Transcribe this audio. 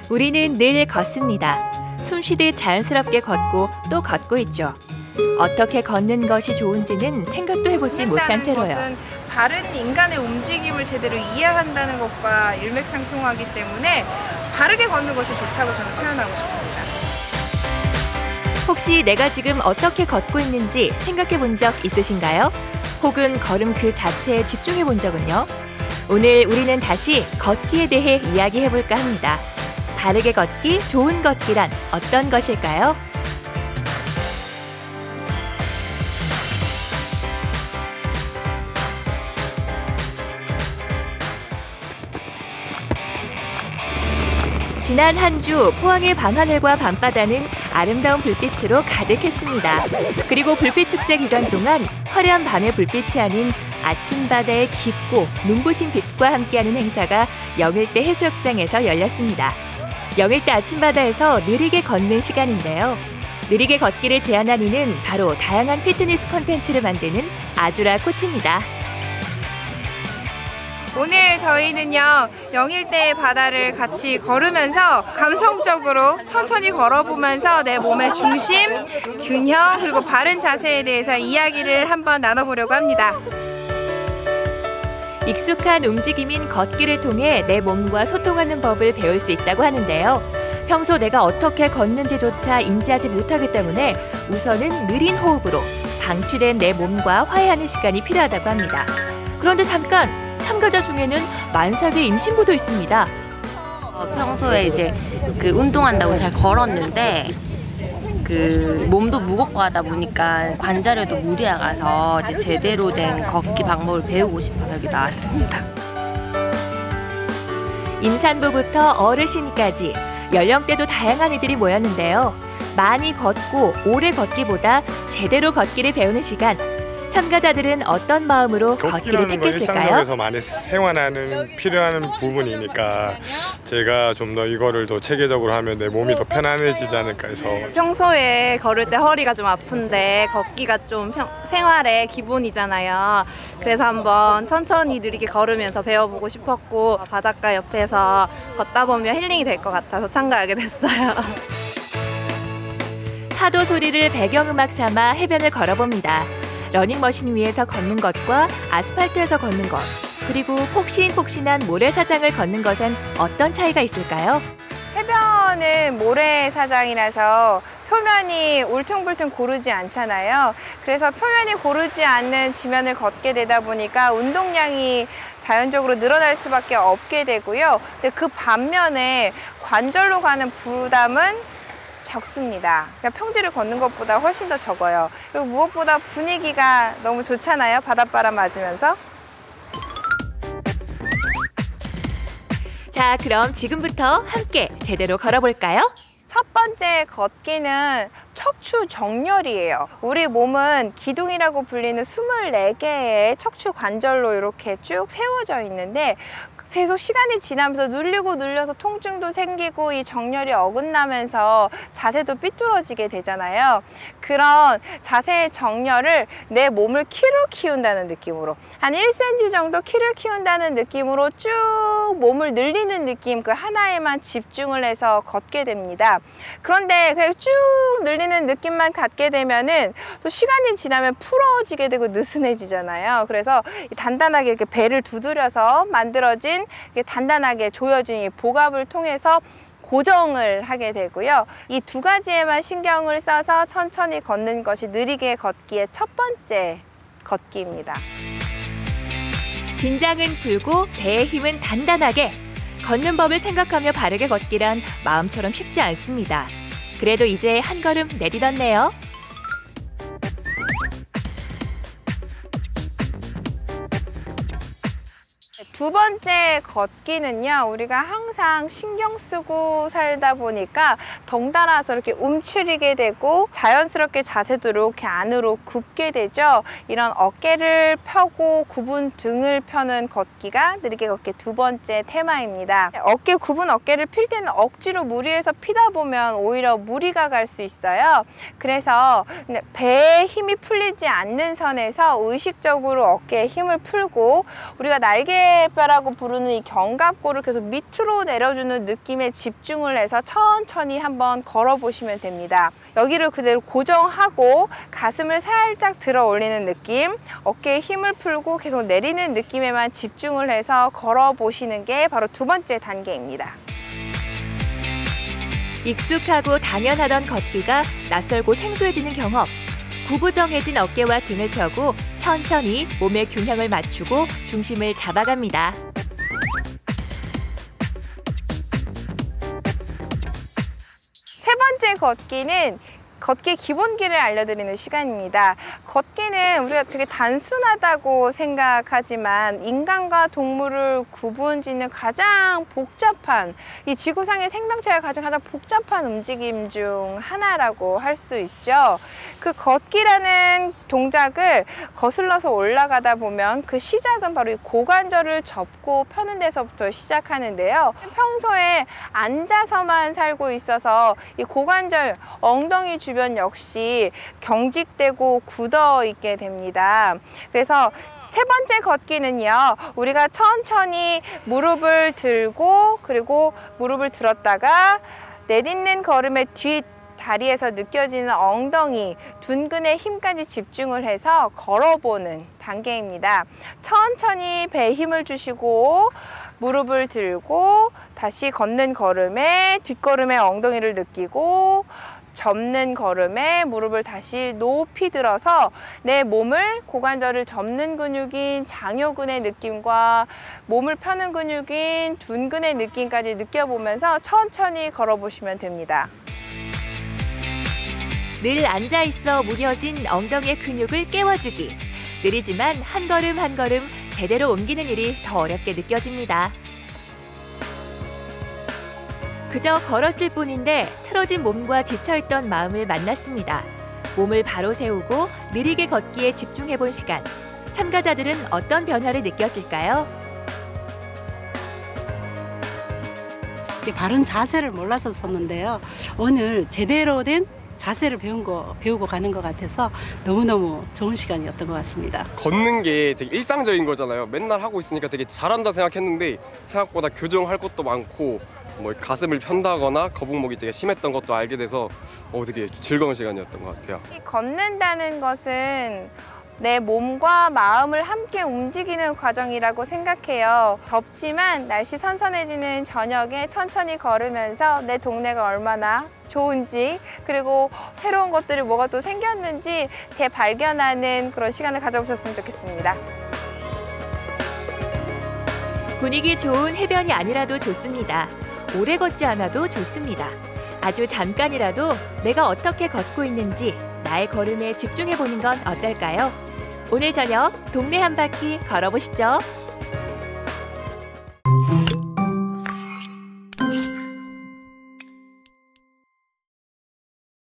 우리는 늘 걷습니다. 숨쉬듯 자연스럽게 걷고 또 걷고 있죠. 어떻게 걷는 것이 좋은지는 생각도 해보지 못한 채로요. 것은 바른 인간의 움직임을 제대로 이해한다는 것과 일맥상통하기 때문에 바르게 걷는 것이 좋다고 저는 표현하고 싶습니다. 혹시 내가 지금 어떻게 걷고 있는지 생각해 본 적 있으신가요? 혹은 걸음 그 자체에 집중해 본 적은요? 오늘 우리는 다시 걷기에 대해 이야기해 볼까 합니다. 바르게 걷기, 좋은 걷기란 어떤 것일까요? 지난 한 주 포항의 밤하늘과 밤바다는 아름다운 불빛으로 가득했습니다. 그리고 불빛축제 기간 동안 화려한 밤의 불빛이 아닌 아침바다의 깊고 눈부신 빛과 함께하는 행사가 영일대 해수욕장에서 열렸습니다. 영일대 아침바다에서 느리게 걷는 시간인데요. 느리게 걷기를 제안한 이는 바로 다양한 피트니스 콘텐츠를 만드는 아주라 코치입니다. 오늘 저희는요, 영일대 바다를 같이 걸으면서 감성적으로 천천히 걸어보면서 내 몸의 중심, 균형, 그리고 바른 자세에 대해서 이야기를 한번 나눠보려고 합니다. 익숙한 움직임인 걷기를 통해 내 몸과 소통하는 법을 배울 수 있다고 하는데요. 평소 내가 어떻게 걷는지조차 인지하지 못하기 때문에 우선은 느린 호흡으로 방치된 내 몸과 화해하는 시간이 필요하다고 합니다. 그런데 잠깐! 참가자 중에는 만삭의 임신부도 있습니다. 평소에 이제 운동한다고 잘 걸었는데 몸도 무겁고 하다 보니까 관절에도 무리가 가서 이제 제대로 된 걷기 방법을 배우고 싶어서 여기 나왔습니다. 임산부부터 어르신까지 연령대도 다양한 이들이 모였는데요. 많이 걷고 오래 걷기보다 제대로 걷기를 배우는 시간. 참가자들은 어떤 마음으로 걷기를 택했을까요? 일상에서 많이 생활하는 필요한 부분이니까 제가 좀 더 이거를 더 체계적으로 하면 내 몸이 더 편안해지지 않을까 해서. 평소에 걸을 때 허리가 좀 아픈데 걷기가 좀 생활의 기본이잖아요. 그래서 한번 천천히 느리게 걸으면서 배워보고 싶었고 바닷가 옆에서 걷다 보면 힐링이 될 것 같아서 참가하게 됐어요. 파도 소리를 배경음악 삼아 해변을 걸어봅니다. 러닝머신 위에서 걷는 것과 아스팔트에서 걷는 것, 그리고 폭신폭신한 모래사장을 걷는 것엔 어떤 차이가 있을까요? 해변은 모래사장이라서 표면이 울퉁불퉁 고르지 않잖아요. 그래서 표면이 고르지 않는 지면을 걷게 되다 보니까 운동량이 자연적으로 늘어날 수밖에 없게 되고요. 근데 그 반면에 관절로 가는 부담은 적습니다. 그러니까 평지를 걷는 것보다 훨씬 더 적어요. 그리고 무엇보다 분위기가 너무 좋잖아요. 바닷바람 맞으면서. 자, 그럼 지금부터 함께 제대로 걸어볼까요? 첫 번째 걷기는 척추 정렬이에요. 우리 몸은 기둥이라고 불리는 24개의 척추 관절로 이렇게 쭉 세워져 있는데 계속 시간이 지나면서 눌리고 눌려서 통증도 생기고 이 정렬이 어긋나면서 자세도 삐뚤어지게 되잖아요. 그런 자세의 정렬을 내 몸을 키로 키운다는 느낌으로 한 1cm 정도 키를 키운다는 느낌으로 쭉 몸을 늘리는 느낌, 그 하나에만 집중을 해서 걷게 됩니다. 그런데 그냥 쭉 늘리는 느낌만 갖게 되면은 또 시간이 지나면 풀어지게 되고 느슨해지잖아요. 그래서 단단하게 이렇게 배를 두드려서 만들어진 단단하게 조여진 이 복압을 통해서 고정을 하게 되고요. 이 두 가지에만 신경을 써서 천천히 걷는 것이 느리게 걷기의 첫 번째 걷기입니다. 긴장은 풀고 배의 힘은 단단하게. 걷는 법을 생각하며 바르게 걷기란 마음처럼 쉽지 않습니다. 그래도 이제 한 걸음 내딛었네요. 두 번째 걷기는요, 우리가 항상 신경 쓰고 살다 보니까 덩달아서 이렇게 움츠리게 되고 자연스럽게 자세도 이렇게 안으로 굽게 되죠. 이런 어깨를 펴고 굽은 등을 펴는 걷기가 느리게 걷기 두 번째 테마입니다. 굽은 어깨를 필 때는 억지로 무리해서 피다 보면 오히려 무리가 갈 수 있어요. 그래서 배에 힘이 풀리지 않는 선에서 의식적으로 어깨에 힘을 풀고 우리가 날개 광대뼈라고 부르는 이 견갑골을 계속 밑으로 내려주는 느낌에 집중을 해서 천천히 한번 걸어보시면 됩니다. 여기를 그대로 고정하고 가슴을 살짝 들어 올리는 느낌, 어깨에 힘을 풀고 계속 내리는 느낌에만 집중을 해서 걸어보시는 게 바로 두 번째 단계입니다. 익숙하고 당연하던 걷기가 낯설고 생소해지는 경험. 구부정해진 어깨와 등을 펴고 천천히 몸의 균형을 맞추고 중심을 잡아갑니다. 세 번째 걷기는 걷기 기본기를 알려드리는 시간입니다. 걷기는 우리가 되게 단순하다고 생각하지만 인간과 동물을 구분짓는 가장 복잡한, 이 지구상의 생명체가 가장 복잡한 움직임 중 하나라고 할 수 있죠. 그 걷기라는 동작을 거슬러서 올라가다 보면 그 시작은 바로 이 고관절을 접고 펴는 데서부터 시작하는데요. 평소에 앉아서만 살고 있어서 이 고관절, 엉덩이 주변 역시 경직되고 굳어 있게 됩니다. 그래서 세 번째 걷기는요, 우리가 천천히 무릎을 들고 그리고 무릎을 들었다가 내딛는 걸음의 뒷 다리에서 느껴지는 엉덩이, 둔근의 힘까지 집중을 해서 걸어보는 단계입니다. 천천히 배에 힘을 주시고 무릎을 들고 다시 걷는 걸음에 뒷걸음에 엉덩이를 느끼고 접는 걸음에 무릎을 다시 높이 들어서 내 몸을 고관절을 접는 근육인 장요근의 느낌과 몸을 펴는 근육인 둔근의 느낌까지 느껴보면서 천천히 걸어보시면 됩니다. 늘 앉아있어 무뎌진 엉덩이의 근육을 깨워주기. 느리지만 한 걸음 한 걸음 제대로 옮기는 일이 더 어렵게 느껴집니다. 그저 걸었을 뿐인데 틀어진 몸과 지쳐있던 마음을 만났습니다. 몸을 바로 세우고 느리게 걷기에 집중해본 시간. 참가자들은 어떤 변화를 느꼈을까요? 바른 자세를 몰라서 섰는데요. 오늘 제대로 된 자세를 배우고 가는 것 같아서 너무너무 좋은 시간이었던 것 같습니다. 걷는 게 되게 일상적인 거잖아요. 맨날 하고 있으니까 되게 잘한다 생각했는데 생각보다 교정할 것도 많고 뭐 가슴을 편다거나 거북목이 되게 심했던 것도 알게 돼서 되게 즐거운 시간이었던 것 같아요. 이 걷는다는 것은 내 몸과 마음을 함께 움직이는 과정이라고 생각해요. 덥지만 날씨 선선해지는 저녁에 천천히 걸으면서 내 동네가 얼마나 좋은지, 그리고 새로운 것들이 뭐가 또 생겼는지 재발견하는 그런 시간을 가져보셨으면 좋겠습니다. 분위기 좋은 해변이 아니라도 좋습니다. 오래 걷지 않아도 좋습니다. 아주 잠깐이라도 내가 어떻게 걷고 있는지 나의 걸음에 집중해보는 건 어떨까요? 오늘 저녁 동네 한 바퀴 걸어보시죠.